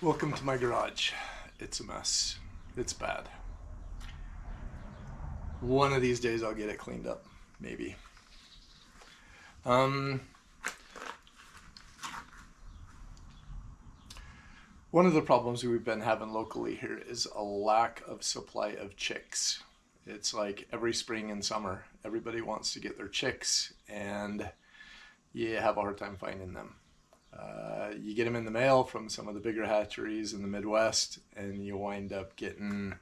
Welcome to my garage. It's a mess. It's bad. One of these days I'll get it cleaned up, maybe. One of the problems we've been having locally here is a lack of supply of chicks. It's like every spring and summer, everybody wants to get their chicks and you have a hard time finding them. You get them in the mail from some of the bigger hatcheries in the Midwest and you wind up getting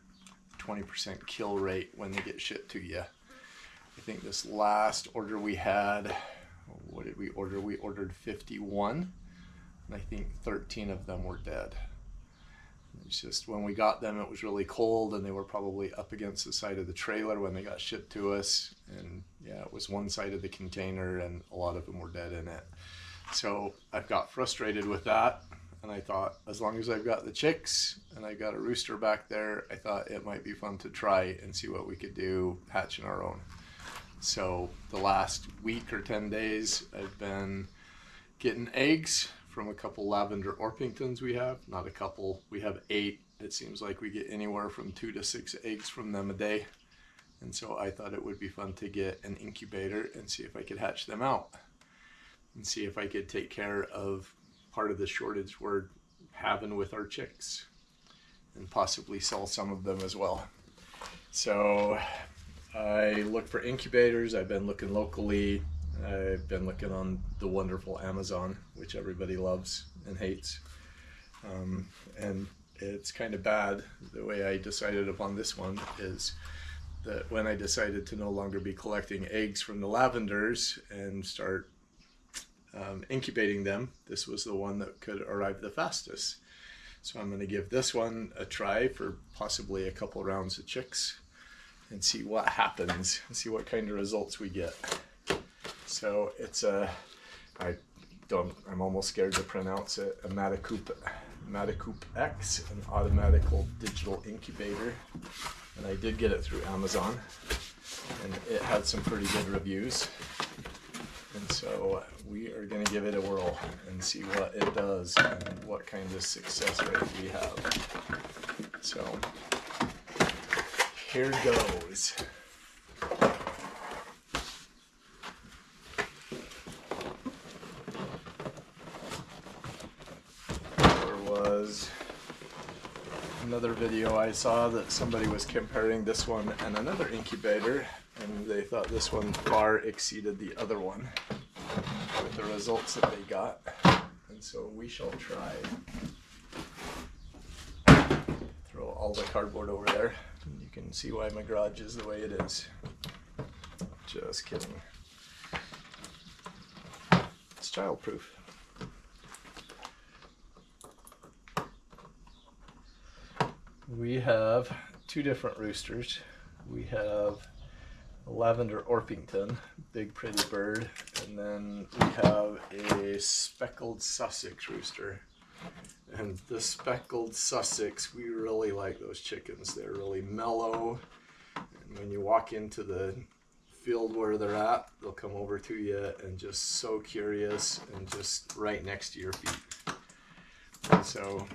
20% kill rate when they get shipped to you. I think this last order we had, what did we order? We ordered 51 and I think 13 of them were dead. It's just when we got them, it was really cold and they were probably up against the side of the trailer when they got shipped to us. And yeah, it was one side of the container and a lot of them were dead in it. So I got frustrated with that. And I thought, as long as I've got the chicks and I got a rooster back there, I thought it might be fun to try and see what we could do hatching our own. So the last week or 10 days, I've been getting eggs from a couple lavender Orpingtons we have. Not a couple, we have 8. It seems like we get anywhere from 2 to 6 eggs from them a day. And so I thought it would be fun to get an incubator and see if I could hatch them out. And see if I could take care of part of the shortage we're having with our chicks. And possibly sell some of them as well. So I look for incubators. I've been looking locally. I've been looking on the wonderful Amazon, which everybody loves and hates. And it's kind of bad. The way I decided upon this one is that when I decided to no longer be collecting eggs from the lavenders and start incubating them, this was the one that could arrive the fastest. So I'm going to give this one a try for possibly a couple rounds of chicks and see what happens and see what kind of results we get. So it's I'm almost scared to pronounce it, a Maticoopx, an automatical digital incubator. And I did get it through Amazon and it had some pretty good reviews. And so we are going to give it a whirl and see what it does and what kind of success rate we have. So here goes. There was another video I saw that somebody was comparing this one and another incubator, and they thought this one far exceeded the other one with the results that they got. And so we shall try. Throw all the cardboard over there. And you can see why my garage is the way it is. Just kidding. It's childproof. We have 2 different roosters. We have a lavender Orpington, big pretty bird, and then we have a speckled Sussex rooster. And the speckled Sussex, we really like those chickens. They're really mellow, and when you walk into the field where they're at, they'll come over to you and just so curious and just right next to your feet. And so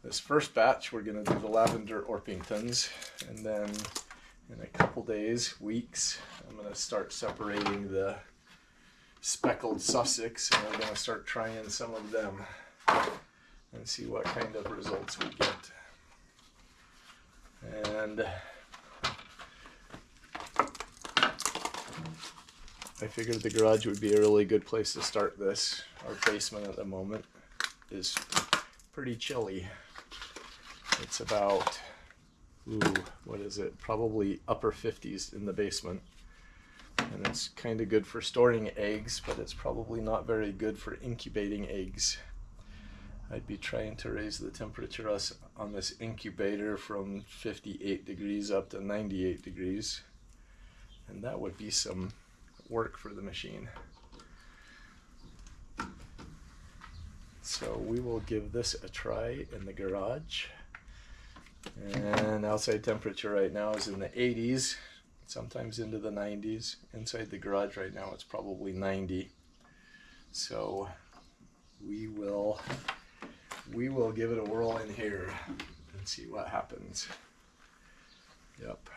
this first batch, we're going to do the lavender Orpingtons, and then in a couple days, weeks, I'm going to start separating the speckled Sussex, and we're going to start trying some of them and see what kind of results we get. And I figured the garage would be a really good place to start this. Our basement at the moment is pretty chilly. It's about, what is it? Probably upper 50s in the basement. And it's kind of good for storing eggs, but it's probably not very good for incubating eggs. I'd be trying to raise the temperature on this incubator from 58 degrees up to 98 degrees. And that would be some work for the machine. So we will give this a try in the garage. And outside temperature right now is in the 80s, sometimes into the 90s. Inside the garage right now it's probably 90. So we will we will give it a whirl in here and see what happens. Yep.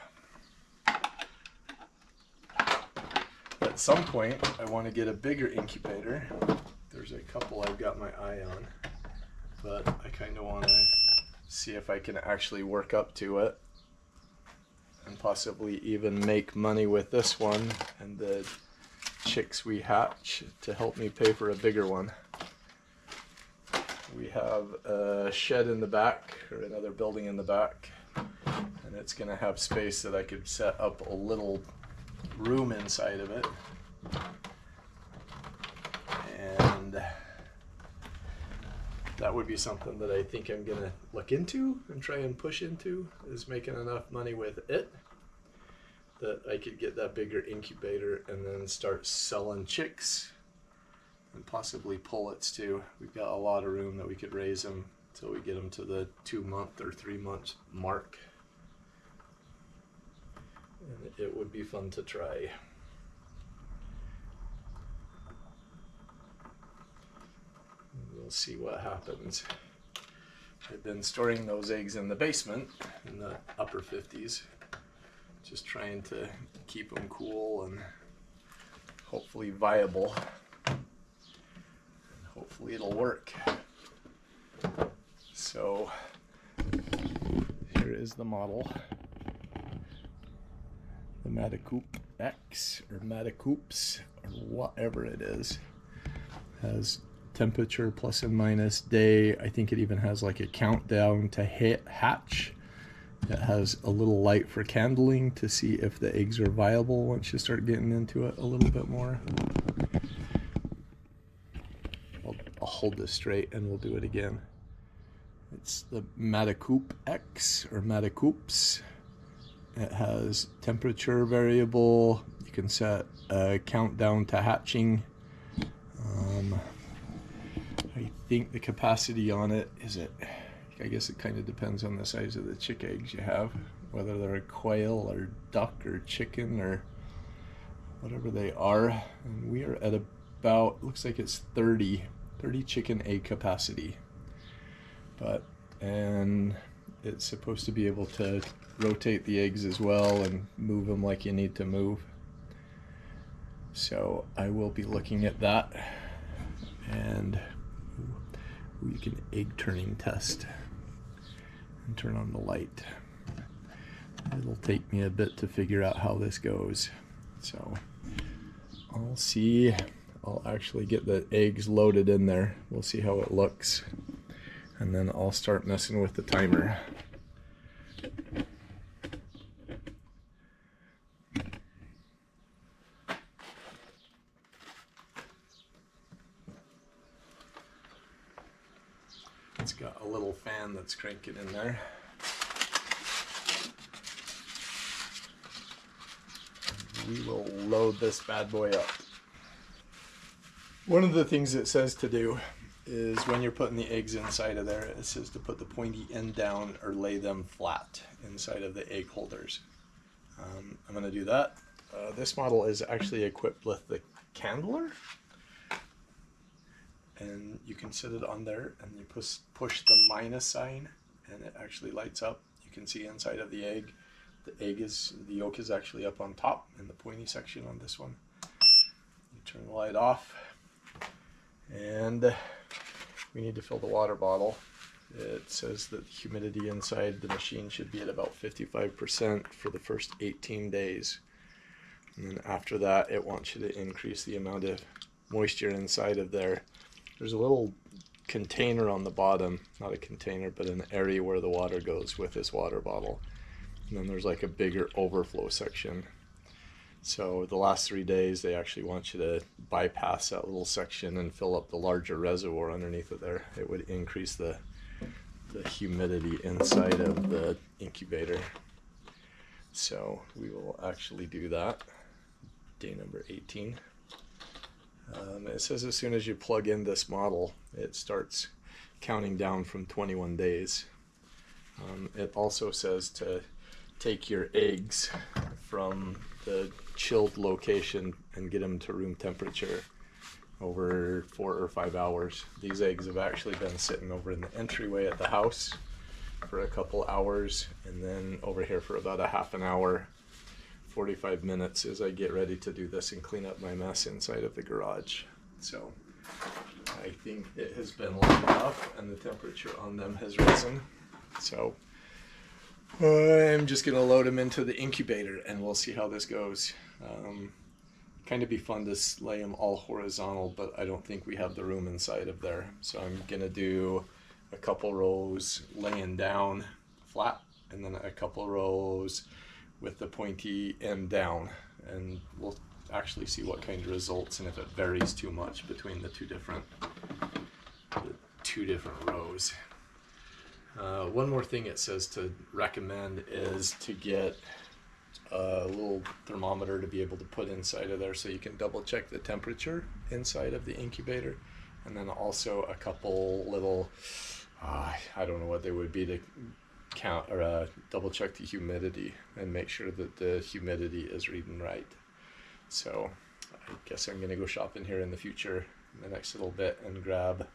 At some point, I want to get a bigger incubator. There's a couple I've got my eye on, but I kind of want to see if I can actually work up to it and possibly even make money with this one and the chicks we hatch to help me pay for a bigger one. We have a shed in the back, or another building in the back, and it's going to have space that I could set up a little room inside of it. And that would be something that I think I'm going to look into and try and push into, is making enough money with it that I could get that bigger incubator and then start selling chicks and possibly pullets too. We've got a lot of room that we could raise them until we get them to the 2-month or 3-month mark. And it would be fun to try. We'll see what happens. I've been storing those eggs in the basement in the upper 50s. Just trying to keep them cool and hopefully viable. And hopefully it'll work. So here is the model. The Maticoopx or Maticoopx or whatever it is. Has temperature plus and minus day. I think it even has like a countdown to hatch. It has a little light for candling to see if the eggs are viable once you start getting into it a little bit more. I'll hold this straight and we'll do it again. It's the Maticoopx or Maticoopx. It has temperature variable. You can set a countdown to hatching. I think the capacity on it is I guess it kind of depends on the size of the chick eggs you have, whether they're a quail or duck or chicken or whatever they are. And we are at about, looks like it's 30 chicken egg capacity. And it's supposed to be able to rotate the eggs as well and move them like you need to move. So I will be looking at that, and we can egg turning test and turn on the light. It'll take me a bit to figure out how this goes. So I'll see. I'll actually get the eggs loaded in there. We'll see how it looks. And then I'll start messing with the timer. It's got a little fan that's cranking in there. We will load this bad boy up. One of the things it says to do is when you're putting the eggs inside of there, it says to put the pointy end down or lay them flat inside of the egg holders. I'm going to do that. This model is actually equipped with the candler, and you can set it on there and you push the minus sign and it actually lights up. You can see inside of the egg. The yolk is actually up on top in the pointy section on this one. You turn the light off, and we need to fill the water bottle. It says that the humidity inside the machine should be at about 55% for the first 18 days. And then after that, it wants you to increase the amount of moisture inside of there. There's a little container on the bottom, not a container, but an area where the water goes with this water bottle. And then there's like a bigger overflow section. So the last 3 days, they actually want you to bypass that little section and fill up the larger reservoir underneath it there. It would increase the humidity inside of the incubator. So we will actually do that. Day number 18. It says as soon as you plug in this model, it starts counting down from 21 days. It also says to take your eggs from the chilled location and get them to room temperature. over 4 or 5 hours. These eggs have actually been sitting over in the entryway at the house for a couple hours, and then over here for about a half an hour, 45 minutes as I get ready to do this and clean up my mess inside of the garage. So I think it has been long enough and the temperature on them has risen. So I'm just going to load them into the incubator and we'll see how this goes. Kind of be fun to lay them all horizontal, but I don't think we have the room inside of there. So I'm going to do a couple rows laying down flat and then a couple rows with the pointy end down, and we'll actually see what kind of results and if it varies too much between the two different rows. One more thing it says to recommend is to get a little thermometer to be able to put inside of there so you can double check the temperature inside of the incubator, and then also a couple little I don't know what they would be to count or double check the humidity and make sure that the humidity is reading right. So I guess I'm gonna go shopping here in the future in the next little bit and grab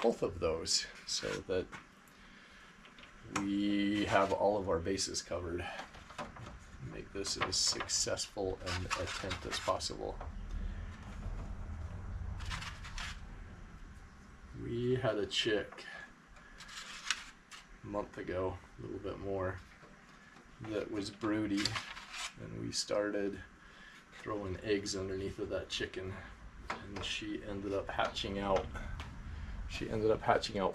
both of those so that we have all of our bases covered. Make this as successful an attempt as possible. We had a chick a month ago, a little bit more, that was broody, and we started throwing eggs underneath of that chicken, and she ended up hatching out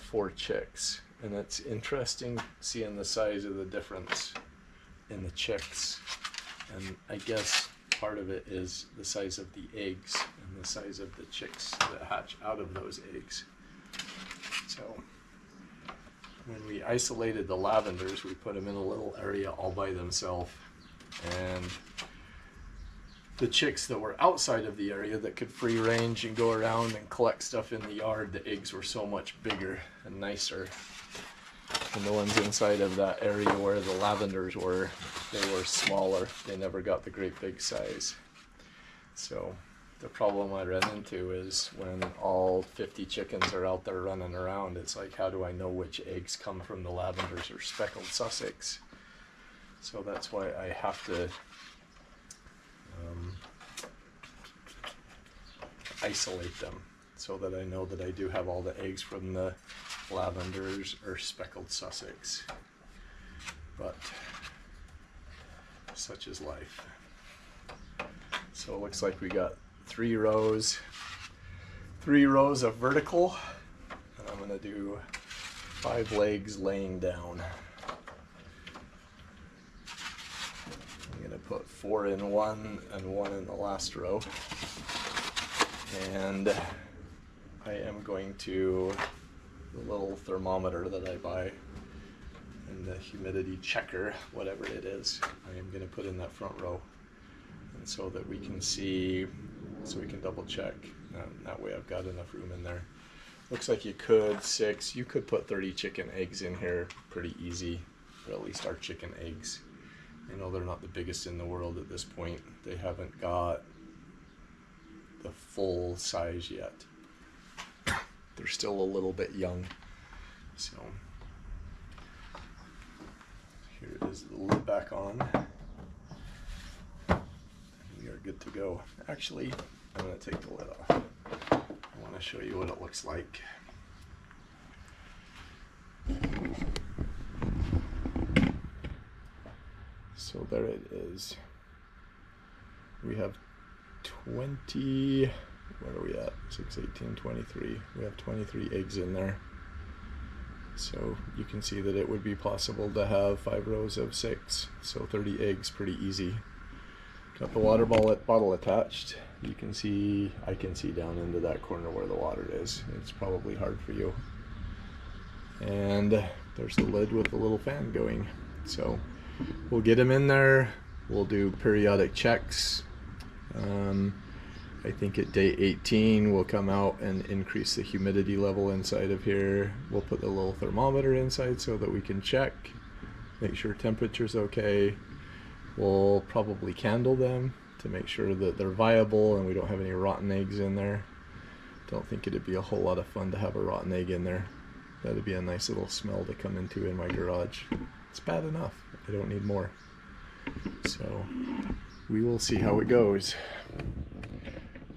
4 chicks. And it's interesting seeing the size of the difference in the chicks, and I guess part of it is the size of the eggs and the size of the chicks that hatch out of those eggs. So when we isolated the lavenders, we put them in a little area all by themselves, and the chicks that were outside of the area that could free range and go around and collect stuff in the yard, the eggs were so much bigger and nicer. And the ones inside of that area where the lavenders were, they were smaller. They never got the great big size. So the problem I ran into is when all 50 chickens are out there running around, it's like, how do I know which eggs come from the lavenders or speckled Sussex? So that's why I have to isolate them so that I know that I do have all the eggs from the lavenders or speckled Sussex. But such is life. So it looks like we got 3 rows of vertical, and I'm going to do 5 legs laying down. I'm going to put 4 in one and 1 in the last row, and I am going to, the little thermometer that I buy and the humidity checker, whatever it is, I am going to put in that front row, and so that we can see, so we can double check. That way I've got enough room in there. Looks like you could put 30 chicken eggs in here pretty easy, or at least our chicken eggs. I know they're not the biggest in the world at this point. They haven't got the full size yet. They're still a little bit young. So here is the lid back on. We are good to go. Actually, I'm going to take the lid off. I want to show you what it looks like. So there it is. We have 20, where are we at? 6, 18, 23. We have 23 eggs in there. So you can see that it would be possible to have 5 rows of 6. So 30 eggs, pretty easy. Got the water bottle attached. You can see, I can see down into that corner where the water is. It's probably hard for you. And there's the lid with the little fan going. So we'll get them in there. We'll do periodic checks. I think at day 18 we'll come out and increase the humidity level inside of here. We'll put the little thermometer inside so that we can check, make sure temperature's okay. We'll probably candle them to make sure that they're viable and we don't have any rotten eggs in there. Don't think it'd be a whole lot of fun to have a rotten egg in there. That'd be a nice little smell to come into in my garage. It's bad enough. I don't need more. So we will see how it goes.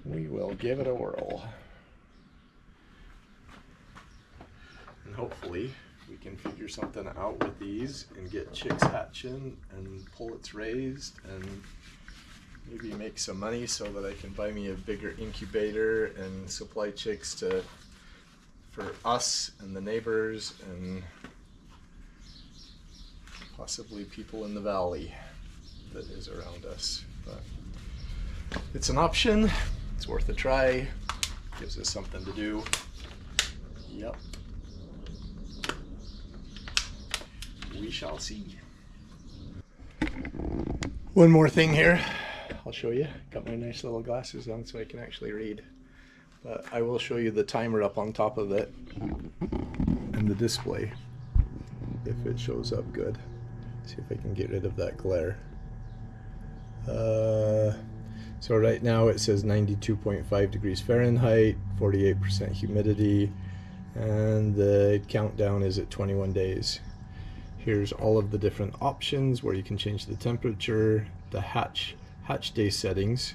We will give it a whirl. And hopefully we can figure something out with these and get chicks hatching and pullets raised and maybe make some money so that I can buy me a bigger incubator and supply chicks for us and the neighbors and possibly people in the valley that is around us. But it's an option. It's worth a try. Gives us something to do. Yep. We shall see. One more thing here. I'll show you. Got my nice little glasses on so I can actually read. But I will show you the timer up on top of it and the display if it shows up good. See if I can get rid of that glare. So right now it says 92.5 degrees Fahrenheit, 48% humidity, and the countdown is at 21 days. Here's all of the different options where you can change the temperature, the hatch day settings.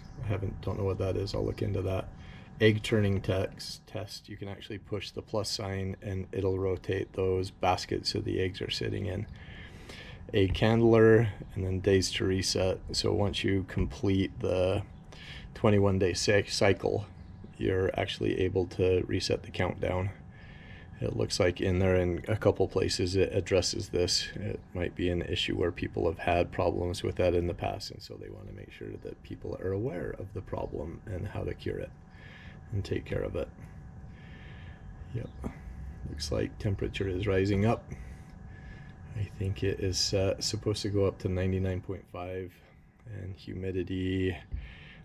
Don't know what that is. I'll look into that. Egg turning test. You can actually push the plus sign and it'll rotate those baskets so the eggs are sitting in. Egg candler, and then days to reset. So once you complete the 21-day cycle, you're actually able to reset the countdown. It looks like in there in a couple places it addresses this. It might be an issue where people have had problems with that in the past, and so they want to make sure that people are aware of the problem and how to cure it and take care of it. Yep, looks like temperature is rising up. I think it is supposed to go up to 99.5, and humidity,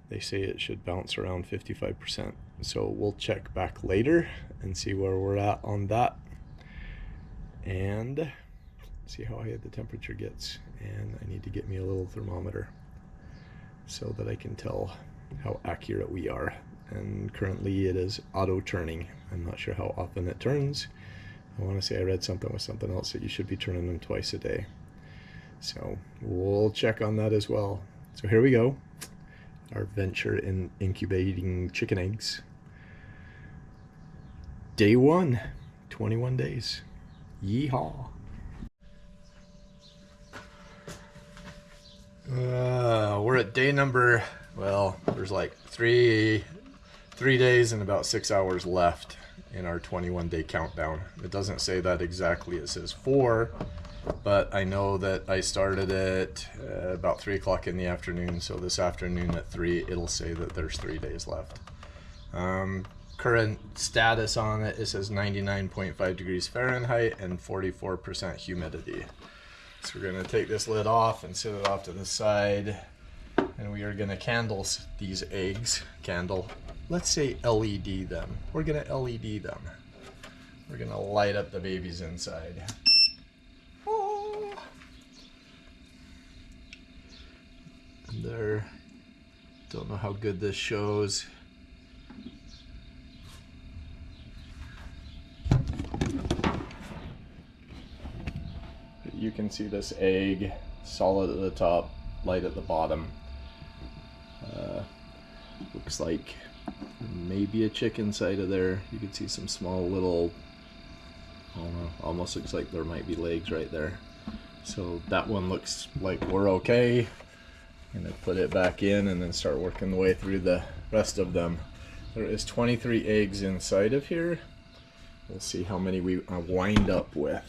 they say it should bounce around 55%. So we'll check back later and see where we're at on that and see how high the temperature gets. And I need to get me a little thermometer so that I can tell how accurate we are. And currently it is auto turning. I'm not sure how often it turns. I want to say I read something with something else that you should be turning them twice a day. So we'll check on that as well. So here we go. Our venture in incubating chicken eggs. Day 1, 21 days. Yeehaw. We're at day number, well, there's like three days and about 6 hours left in our 21-day countdown. It doesn't say that exactly, it says 4, but I know that I started it about 3 o'clock in the afternoon, so this afternoon at 3 it'll say that there's 3 days left. Current status on it, it says 99.5 degrees Fahrenheit and 44% humidity. So we're going to take this lid off and set it off to the side, and we are going to candle these eggs. Let's say LED them. We're going to LED them. We're going to light up the babies inside. Oh. And there, don't know how good this shows. You can see this egg solid at the top, light at the bottom. Looks like maybe a chick inside of there. You can see some small little, I don't know, almost looks like there might be legs right there. So that one looks like we're okay. I'm gonna put it back in and then start working the way through the rest of them. There is 23 eggs inside of here. We'll see how many we wind up with.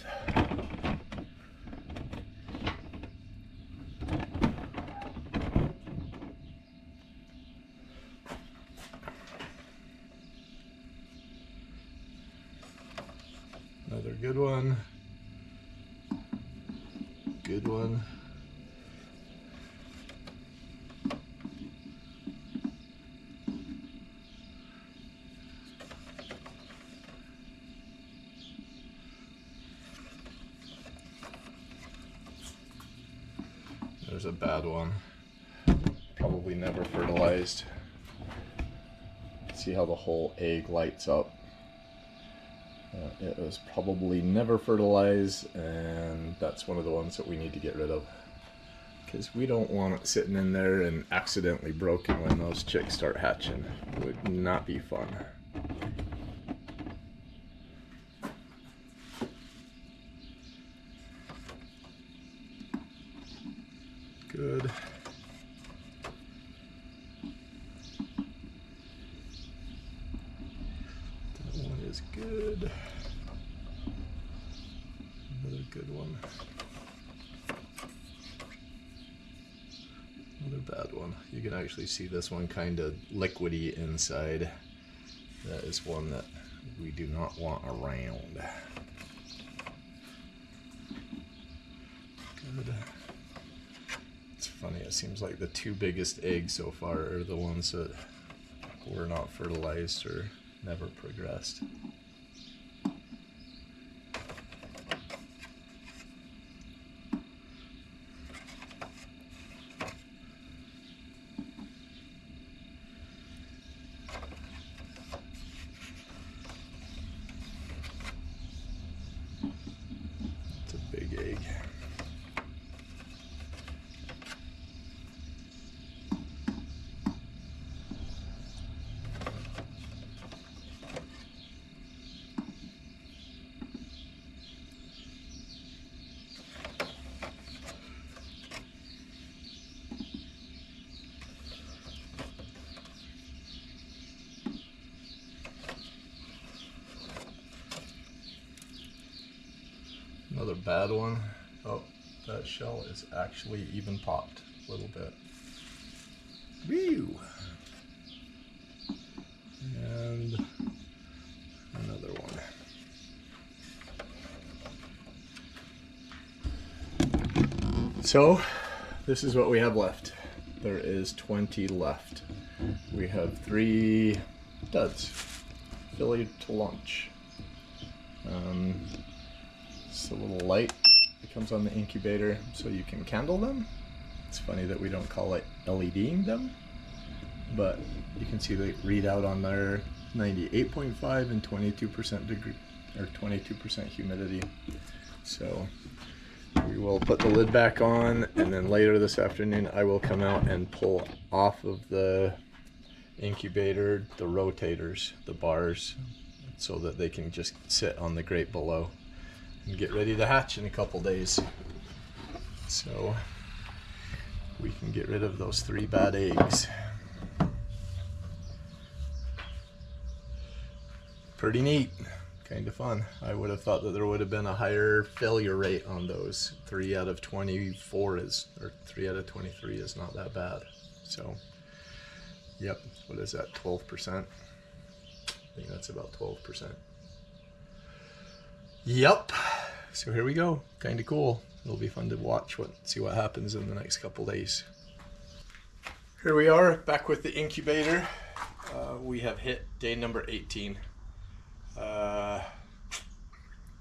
Another good one. Good one. There's a bad one. Probably never fertilized. Let's see how the whole egg lights up. It was probably never fertilized, and that's one of the ones that we need to get rid of, because we don't want it sitting in there and accidentally broken when those chicks start hatching. It would not be fun. Good. That one is good. Another good one. Another bad one. You can actually see this one kind of liquidy inside. That is one that we do not want around. Good. It's funny, it seems like the two biggest eggs so far are the ones that were not fertilized or never progressed. It's a big egg. Another bad one. Oh, that shell is actually even popped a little bit. Whew. And another one. So, this is what we have left. There is 20 left. We have 3 duds. Filly to launch. It's a little light that comes on the incubator so you can candle them. It's funny that we don't call it LEDing them, but you can see the readout on there, 98.5 and 22% degree or 22% humidity. So we will put the lid back on, and then later this afternoon I will come out and pull off of the incubator the rotators, the bars, so that they can just sit on the grate below and get ready to hatch in a couple days. So we can get rid of those 3 bad eggs. Pretty neat, kind of fun. I would have thought that there would have been a higher failure rate on those. 3 out of 24 is, or 3 out of 23 is not that bad. So, yep, what is that, 12%? I think that's about 12%. Yep, so here we go, kind of cool. It'll be fun to watch, see what happens in the next couple days. Here we are, back with the incubator. We have hit day number 18.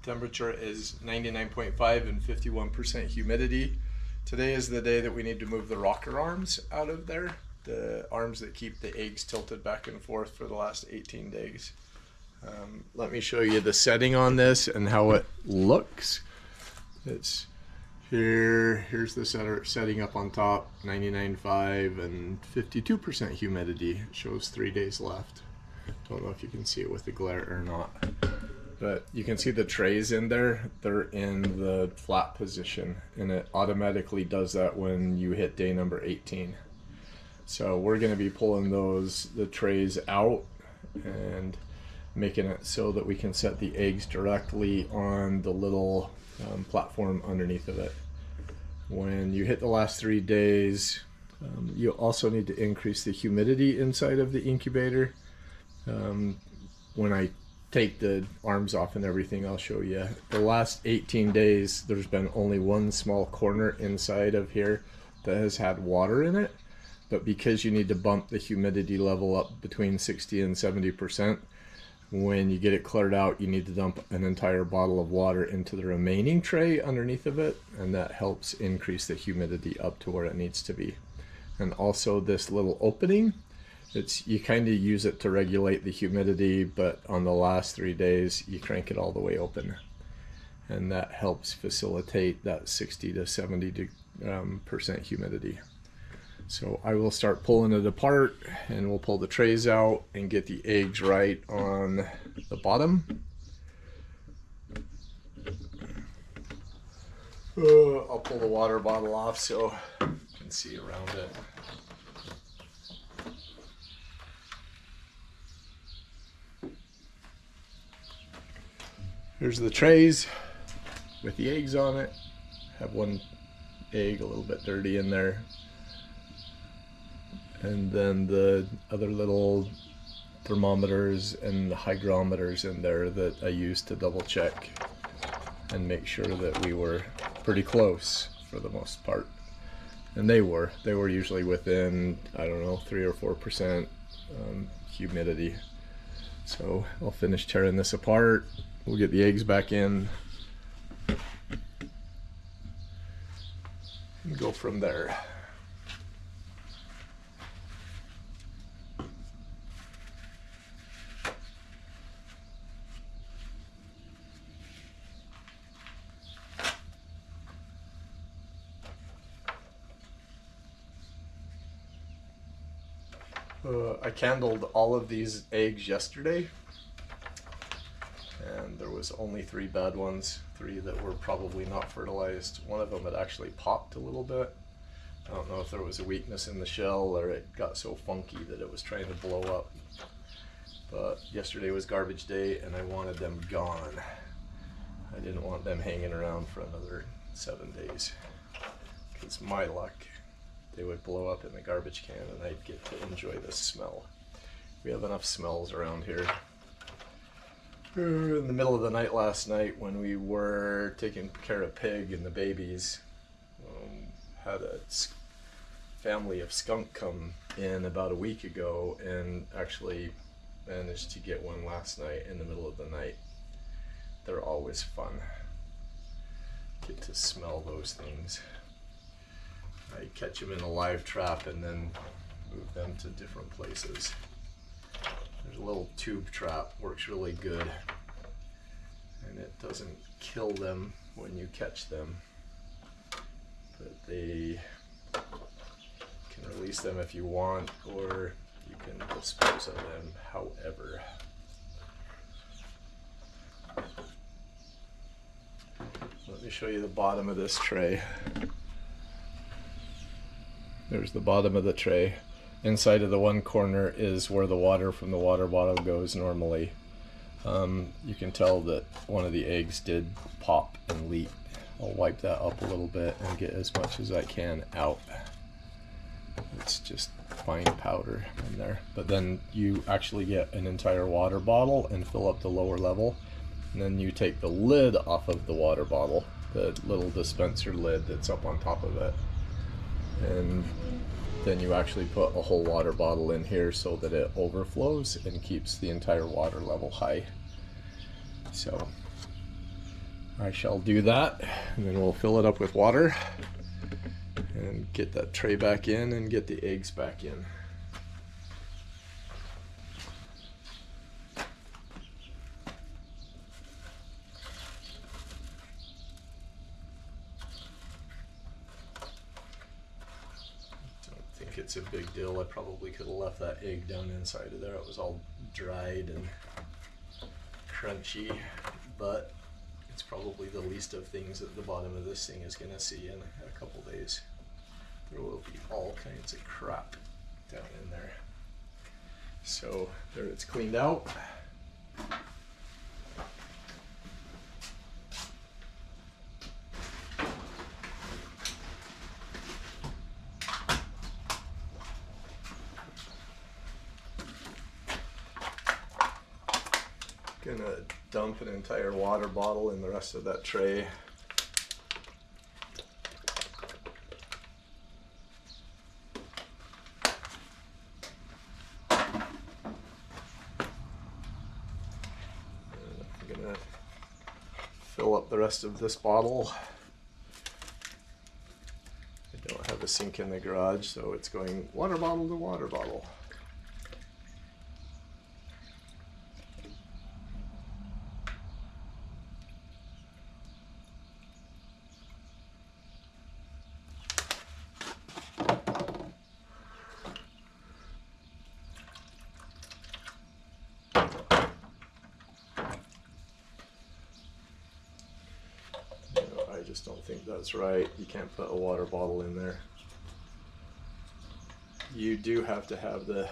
Temperature is 99.5 and 51% humidity. Today is the day that we need to move the rocker arms out of there, the arms that keep the eggs tilted back and forth for the last 18 days. Let me show you the setting on this and how it looks. It's here's the setting up on top, 99.5 and 52% humidity. It shows 3 days left. Don't know if you can see it with the glare or not, but you can see the trays in there. They're in the flat position, and it automatically does that when you hit day number 18. So we're going to be pulling the trays out and making it so that we can set the eggs directly on the little platform underneath of it. When you hit the last 3 days, you also need to increase the humidity inside of the incubator. When I take the arms off and everything, I'll show you. The last 18 days, there's been only one small corner inside of here that has had water in it, but because you need to bump the humidity level up between 60 and 70%, when you get it cleared out, you need to dump an entire bottle of water into the remaining tray underneath of it, and that helps increase the humidity up to where it needs to be. And also this little opening, You kind of use it to regulate the humidity, but on the last 3 days you crank it all the way open, and that helps facilitate that 60 to 70% humidity. So I will start pulling it apart, and we'll pull the trays out and get the eggs right on the bottom. I'll pull the water bottle off so you can see around it. Here's the trays with the eggs on it. Have one egg a little bit dirty in there. And then the other little thermometers and hygrometers in there that I used to double check and make sure that we were pretty close for the most part. And they were usually within, I don't know, 3 or 4% humidity. So I'll finish tearing this apart. We'll get the eggs back in and go from there. I candled all of these eggs yesterday, and there was only 3 bad ones, 3 that were probably not fertilized. One of them had actually popped a little bit. I don't know if there was a weakness in the shell or it got so funky that it was trying to blow up. But yesterday was garbage day and I wanted them gone. I didn't want them hanging around for another 7 days, because my luck, they would blow up in the garbage can and I'd get to enjoy the smell. We have enough smells around here. In the middle of the night last night, when we were taking care of Pig and the babies, had a family of skunk come in about a week ago, and actually managed to get one last night in the middle of the night. They're always fun. Get to smell those things. I catch them in a live trap and then move them to different places. There's a little tube trap, works really good, and it doesn't kill them when you catch them, but they can release them if you want, or you can dispose of them however. Let me show you the bottom of this tray. There's the bottom of the tray. Inside of the one corner is where the water from the water bottle goes normally. You can tell that one of the eggs did pop and leak. I'll wipe that up a little bit and get as much as I can out. It's just fine powder in there. But then you actually get an entire water bottle and fill up the lower level. And then you take the lid off of the water bottle, the little dispenser lid that's up on top of it. And then you actually put a whole water bottle in here so that it overflows and keeps the entire water level high. So I shall do that, and then we'll fill it up with water and get that tray back in and get the eggs back in. It's a big deal. I probably could have left that egg down inside of there. It was all dried and crunchy, but it's probably the least of things that the bottom of this thing is going to see in a couple days. There will be all kinds of crap down in there. So there, it's cleaned out. Gonna dump an entire water bottle in the rest of that tray. I'm gonna fill up the rest of this bottle. I don't have a sink in the garage, so it's going water bottle to water bottle. just don't think that's right. You can't put a water bottle in there. You do have to have the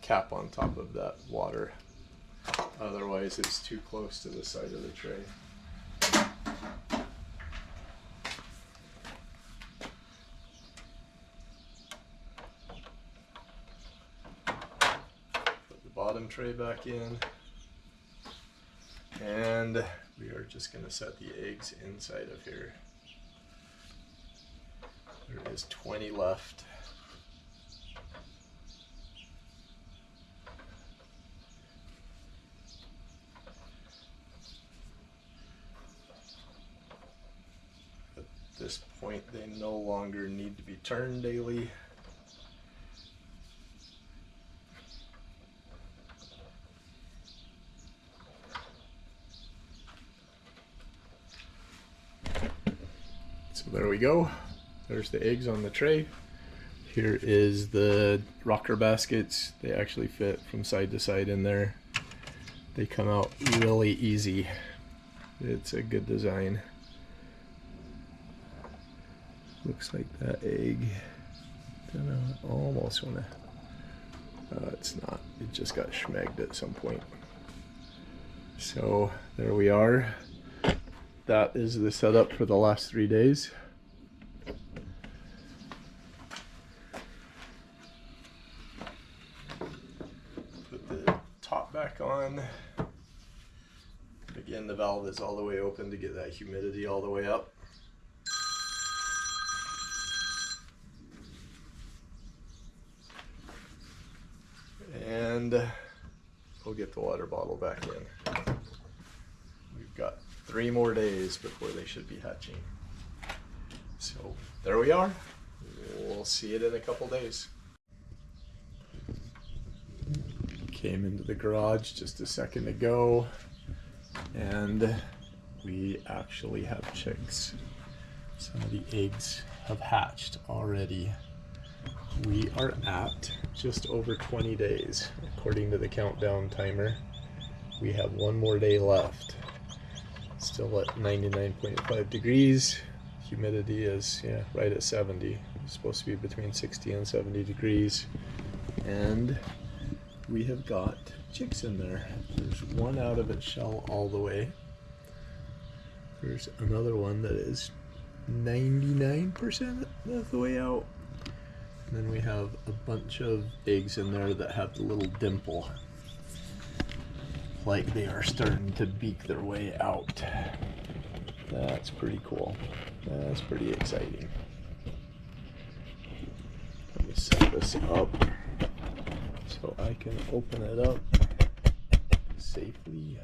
cap on top of that water. Otherwise it's too close to the side of the tray. Put the bottom tray back in. And we are just going to set the eggs inside of here. There is 20 left. At this point, they no longer need to be turned daily. So there we go. There's the eggs on the tray. Here is the rocker baskets. They actually fit from side to side in there. They come out really easy. It's a good design. Looks like that egg. Almost wanna. It's not. It just got schmegged at some point. So there we are. That is the setup for the last 3 days. Put the top back on. Again, the valve is all the way open to get that humidity all the way up. And we'll get the water bottle back in. We've got 3 more days before they should be hatching. So there we are. We'll see it in a couple days. Came into the garage just a second ago and we actually have chicks. Some of the eggs have hatched already. We are at just over 20 days according to the countdown timer. We have 1 more day left. Still at 99.5 degrees. Humidity is right at 70. It's supposed to be between 60 and 70 degrees. And we have got chicks in there. There's one out of its shell all the way. There's another one that is 99% of the way out. And then we have a bunch of eggs in there that have the little dimple. Like they are starting to beak their way out. That's pretty cool. That's pretty exciting. Let me set this up so I can open it up safely.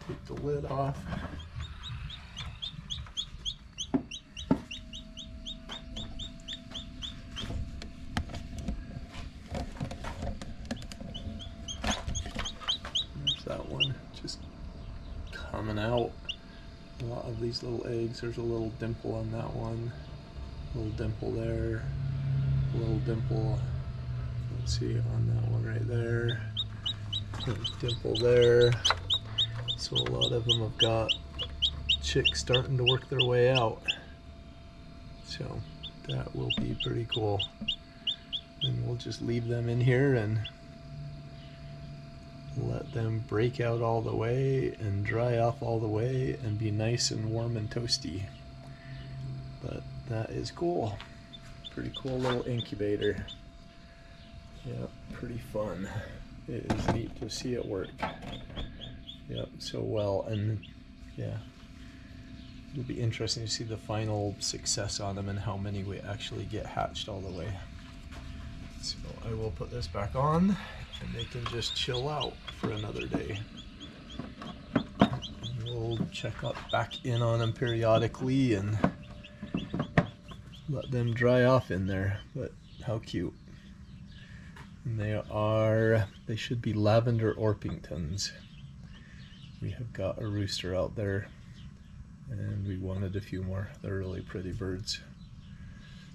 Take the lid off. That one just coming out. A lot of these little eggs. There's a little dimple on that one, a little dimple there, a little dimple, let's see, on that one right there, little dimple there. So a lot of them have got chicks starting to work their way out. So that will be pretty cool. And we'll just leave them in here and let them break out all the way and dry off all the way and be nice and warm and toasty. But that is cool. Pretty cool little incubator. Yeah, pretty fun. It is neat to see it work. Yep, so well. And yeah, it'll be interesting to see the final success on them and how many we actually get hatched all the way. So I will put this back on and they can just chill out for another day. And we'll check up back in on them periodically and let them dry off in there. But how cute. And they should be lavender Orpingtons. We have got a rooster out there and we wanted a few more. They're really pretty birds.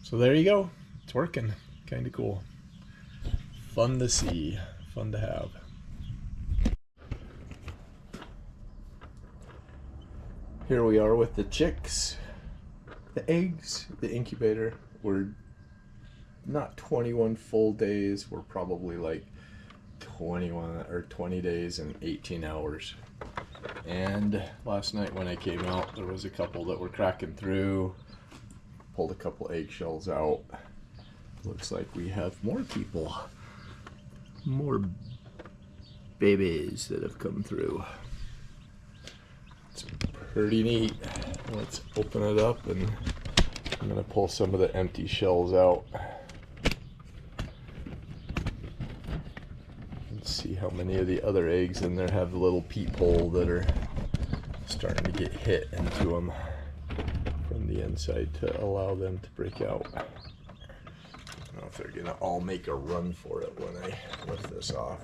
So there you go. It's working. Kind of cool. Fun to see. Fun to have. Here we are with the chicks. The eggs, the incubator, were not 21 full days. We're probably like 21 or 20 days and 18 hours. And last night when I came out, there was a couple that were cracking through. Pulled a couple eggshells out. Looks like we have more people. More babies that have come through. It's pretty neat. Let's open it up and I'm going to pull some of the empty shells out. Let's see how many of the other eggs in there have a little peephole that are starting to get hit into them from the inside to allow them to break out. I don't know if they're going to all make a run for it when I lift this off.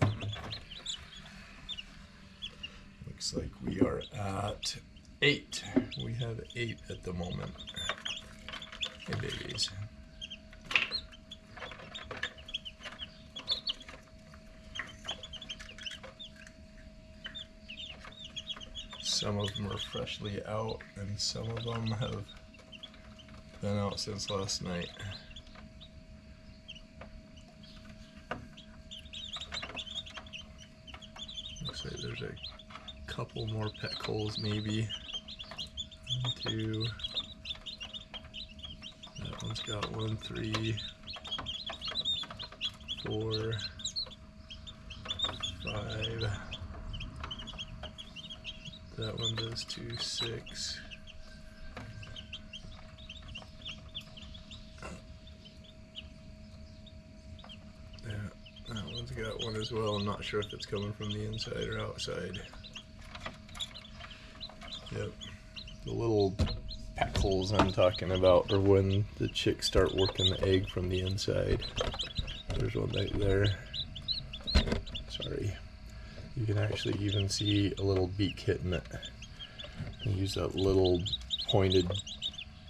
Looks like we are at 8. We have 8 at the moment. Hey babies. Some of them are freshly out and some of them have been out since last night. Looks like there's a couple more petcoles maybe. 1, 2. That one's got 1, 3, 4, 5. That one does 2, 6. Yeah, that one's got one as well. I'm not sure if it's coming from the inside or outside. Yep. The little peck holes I'm talking about are when the chicks start working the egg from the inside. There's one right there. Sorry. You can actually even see a little beak hitting it. They use that little pointed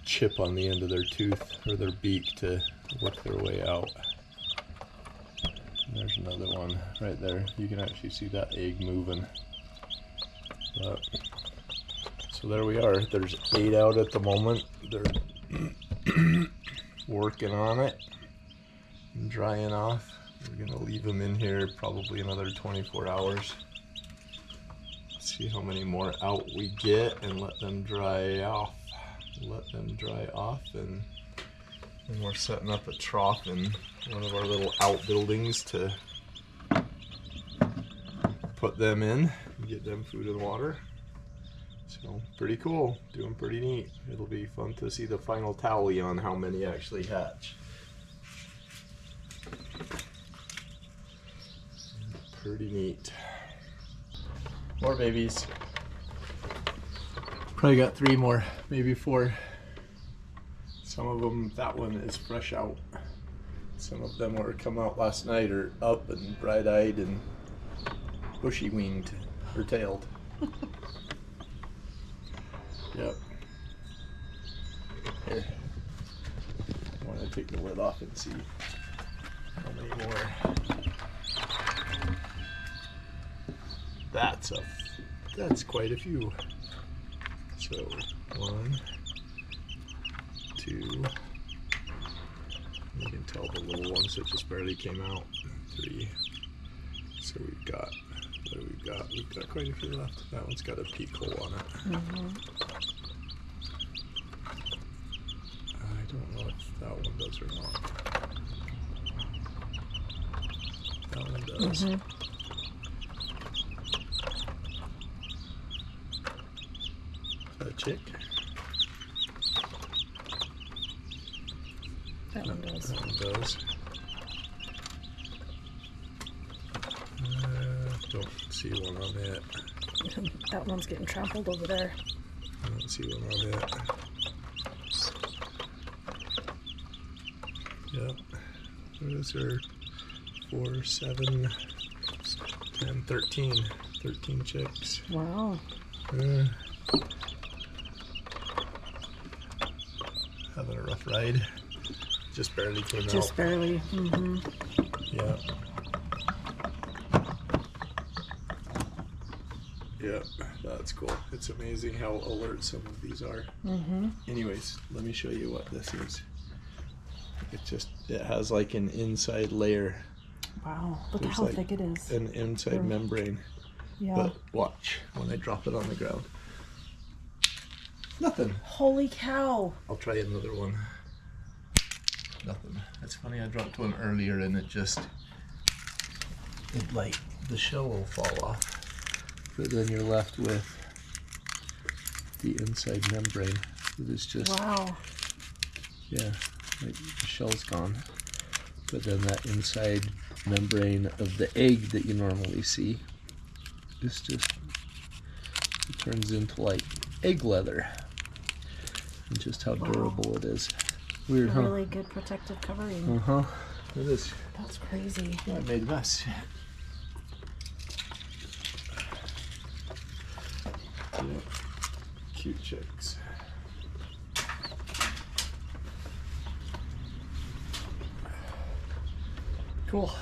chip on the end of their tooth or their beak to work their way out. And there's another one right there. You can actually see that egg moving. But, so there we are. There's 8 out at the moment. They're working on it and drying off. We're going to leave them in here probably another 24 hours. See how many more out we get and let them dry off. Let them dry off, and we're setting up a trough in one of our little outbuildings to put them in and get them food and water. So pretty cool, doing pretty neat. It'll be fun to see the final tally on how many actually hatch. Pretty neat. More babies. Probably got 3 more, maybe 4. Some of them, that one is fresh out. Some of them were come out last night are up and bright-eyed and bushy-winged or tailed. Yep. Here. I want to take the lid off and see how many more. That's quite a few. So 1, 2. You can tell the little ones that just barely came out. 3. So we've got, what do we got? We've got quite a few left. That one's got a peak hole on it. Mm-hmm. I don't know if that one does or not. That one does. Mm-hmm. A chick. That one does. That one does. Don't see one on it. That one's getting trampled over there. I don't see one on it. Yep. Those are 4, 7, 10, 13. 13 chicks. Wow. Having a rough ride. Just barely came out. Just barely. Mm-hmm. Yeah. Yeah, that's cool. It's amazing how alert some of these are. Anyways, let me show you what this is. It has like an inside layer. Wow, look at There's how like thick it is. an inside membrane. Yeah. But watch when I drop it on the ground. Nothing. Holy cow. I'll try another one. Nothing. It's funny, I dropped one earlier and it like, the shell will fall off. But then you're left with the inside membrane. It is just, wow. Yeah, like the shell's gone. But then that inside membrane of the egg that you normally see is just, it turns into like egg leather. And just how durable it is. Weird, huh? Really good protective covering. It is. That's crazy. Yeah, I made a mess. Yeah. Cute chicks. Cool.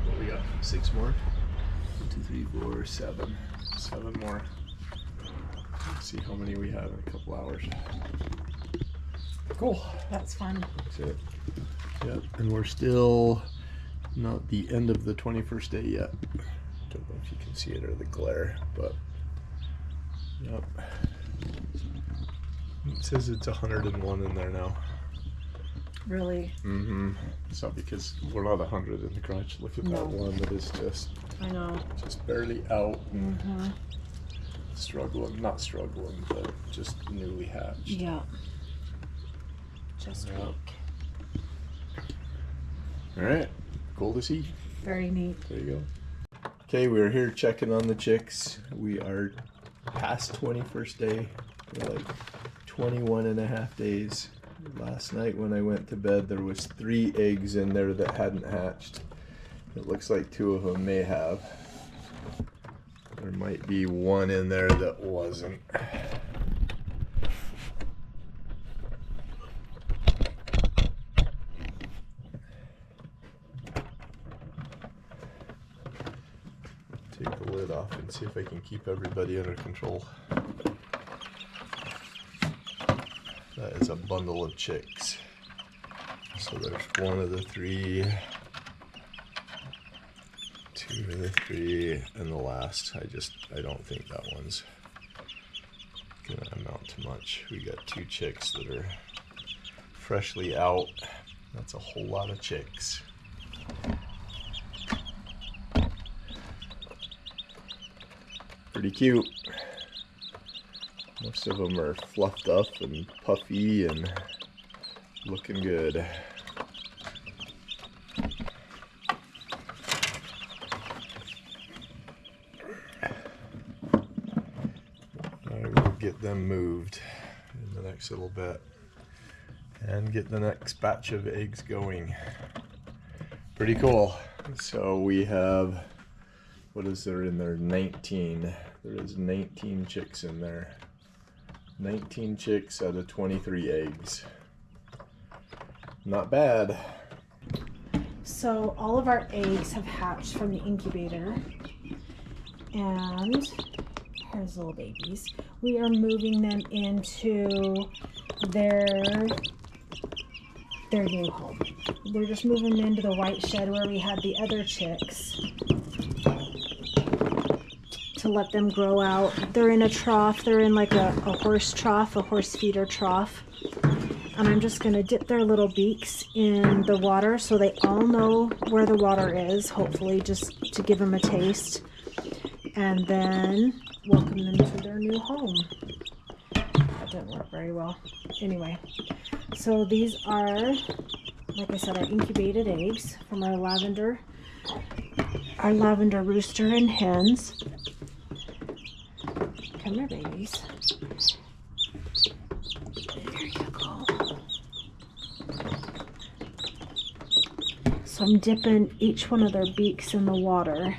What we got? 6 more? 1, 2, 3, 4, 7. 7 more. Let's see how many we have in a couple hours. Cool. That's fun. That's it. Yep. And we're still not the end of the 21st day yet. Don't know if you can see it or the glare, but yep. It says it's 101 in there now. Really? It's not because we're not 100 in the garage. Look at that one that is just, I know. just barely out and struggling, not struggling, but just newly hatched. Yeah. Just All right, cool to see. very neat. There you go. Okay, we're here checking on the chicks. We are past 21st day. We're like 21 and a half days. Last night when I went to bed, there was 3 eggs in there that hadn't hatched. It looks like 2 of them may have. There might be 1 in there that wasn't. Take the lid off and see if I can keep everybody under control. That is a bundle of chicks. So there's 1 of the 3, 2 of the 3, and the last. I don't think that one's gonna amount to much. We got 2 chicks that are freshly out. That's a whole lot of chicks. Pretty cute. Most of them are fluffed up and puffy and looking good. I will get them moved in the next little bit and get the next batch of eggs going. Pretty cool. So we have, what is there in there? 19. There is 19 chicks in there. 19 chicks out of 23 eggs. Not bad. So all of our eggs have hatched from the incubator. And here's little babies. We are moving them into their new home. We're just moving them into the white shed where we had the other chicks to let them grow out. They're in a trough. They're in like a horse trough, a horse feeder trough. And I'm just gonna dip their little beaks in the water so they all know where the water is, hopefully just to give them a taste. And then welcome them to their new home. That didn't work very well. Anyway, so these are, like I said, our incubated eggs from our lavender rooster and hens. Come here, babies. There you go. So I'm dipping each one of their beaks in the water.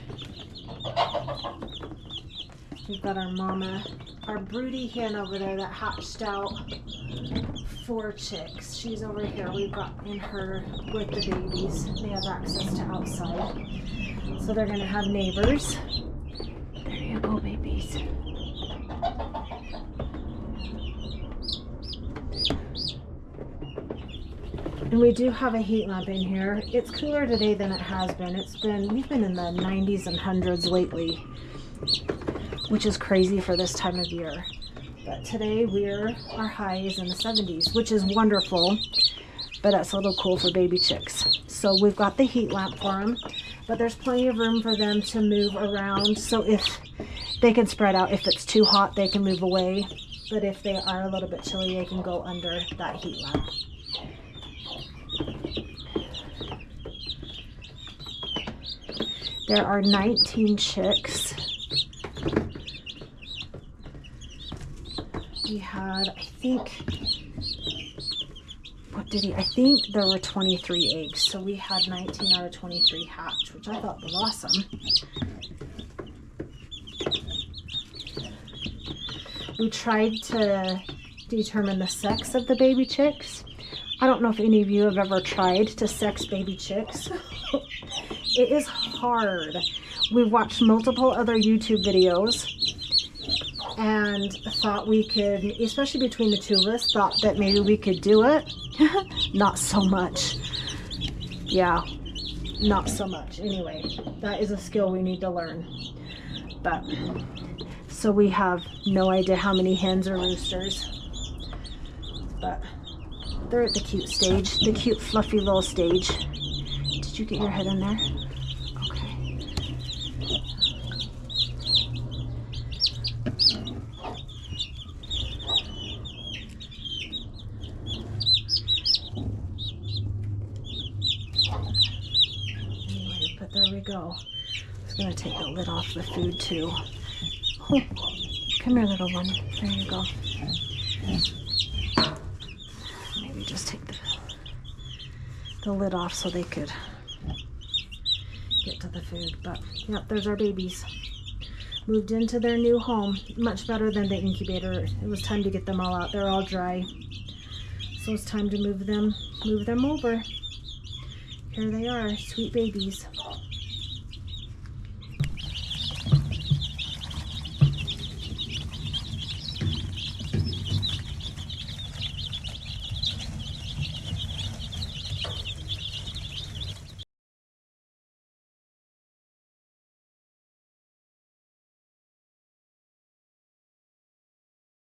We've got our mama, our broody hen over there that hatched out 4 chicks. She's over here. We've got in her with the babies. They have access to outside. So they're gonna have neighbors. There you go, babies. And we do have a heat lamp in here. It's cooler today than it has been. We've been in the 90s and 100s lately, which is crazy for this time of year. But today our high is in the 70s, which is wonderful, but that's a little cool for baby chicks. So we've got the heat lamp for them, but there's plenty of room for them to move around. So if they can spread out, if it's too hot, they can move away. But if they are a little bit chilly, they can go under that heat lamp. There are 19 chicks. We had, I think there were 23 eggs. So we had 19 out of 23 hatch, which I thought was awesome. We tried to determine the sex of the baby chicks. I don't know if any of you have ever tried to sex baby chicks. It is hard. We've watched multiple other YouTube videos and thought we could, especially between the two of us, thought that maybe we could do it. Not so much. Yeah, not so much. Anyway, that is a skill we need to learn. But, so we have no idea how many hens or roosters. But they're at the cute stage, the cute fluffy little stage. Did you get your head in there? Okay. Anyway, but there we go. I'm just gonna take the lid off the food too. Oh, come here, little one. There you go. Maybe just take the lid off so they could get to the food. But yep, there's our babies. Moved into their new home. Much better than the incubator. It was time to get them all out. They're all dry. So it's time to move them over. Here they are, sweet babies.